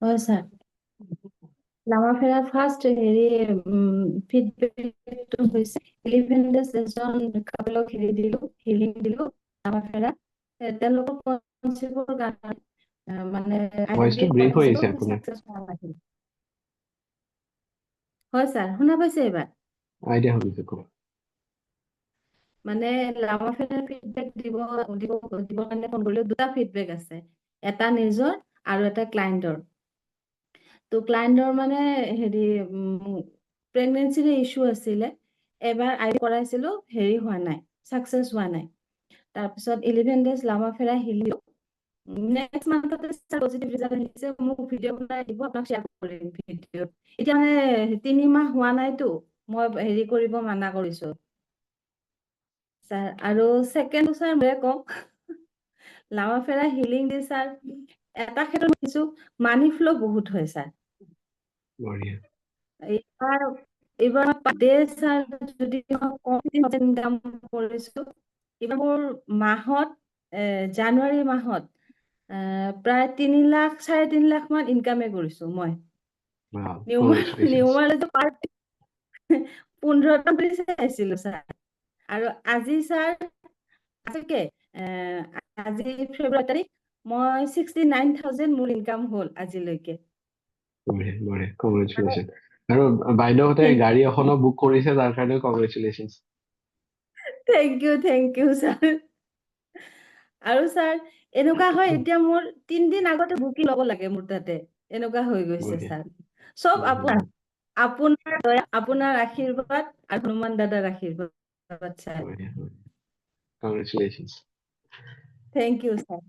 হয় sir লামাফেৰা first হেৰি ফিডবেকটো হৈছে 11 days এজন কাপলক হিলিং দিলো লামাফেৰা তেওঁলোকক কনচিভৰ কাৰণে মানে ভয়েসটো আইডিয়া ব্ৰেক হৈ কৰাইছিলো আহিছে আপোনাৰ। সাকচেছ হোৱা নাছিল হয় ছাৰ শুনা পাইছে এইবাৰ আইডিয়া শুনিছো কওক। মানে লামাফেৰা ফিডবেক দিবৰ কাৰণে ফোন কৰিলো দুটা ফিডবেক আছে এটা নিজৰ আৰু এটা ক্লায়েণ্টৰ তো ক্লায়েণ্টৰ মানে হেৰি প্ৰেগনেঞ্চিৰ ইছ্যু আছিলে এবাৰ কৰাইছিলো হেৰি হোৱা নাই সাকচেছ হোৱা নাই তাৰপিছত 11 days লামাফেৰা হিলিও নেক্সট মান্থতে পজিটিভ ৰিজাল্ট আহিছে মোক ভিডিঅ' বনাই দিব আপোনাক শ্বেয়াৰ কৰিম ভিডিঅ' এতিয়া মানে 3 মাহ হোৱা নাইতো মই হেৰি কৰিব মানা কৰিছো ছাৰ আৰু ছেকেণ্ড ছাৰ মই কওঁ লামাফেৰা হিলিং দি ছাৰ এটা ক্ষেত্ৰত দেখিছো মানি ফ্ল' বহুত হয় ছাৰ বঢ়িয়া। এইবাৰ এইবাৰ ছাৰ যদি ইনকাম কৰিছো এইবাৰ মোৰ মাহত জানুৱাৰী মাহত প্ৰায় 3 লাখ 3.5 লাখ মান ইনকামে কৰিছো মই Wow, congratulations. নিউমাৰটো 15টা চাইছিলো ছাৰ আৰু আজি ছাৰ আজি ফেব্ৰুৱাৰী তাৰিখ মই 69,000 মোৰ ইনকাম হ'ল আজিলৈকে বঢ়িয়া বঢ়িয়া কংগ্ৰেচুলেশ্যন। আৰু বাইদেউহঁতে গাড়ী এখনো বুক কৰিছে তাৰ কাৰণে কংগ্ৰেচুলেশ্যন। থেংক ইউ ছাৰ আৰু ছাৰ এনেকুৱা হয় এতিয়া মোৰ 3 দিন আগতে বুকিং ল'ব লাগে মোৰ তাতে এনেকুৱা হৈ গৈছে বঢ়িয়া ছাৰ চব বঢ়িয়া আপোনাৰ দয়া আপোনাৰ আশীৰ্বাদ আৰু হনুমান দাদাৰ আশীৰ্বাদ ছাৰ বঢ়িয়া। কংগ্ৰেচুলেশ্যন। Thank U sir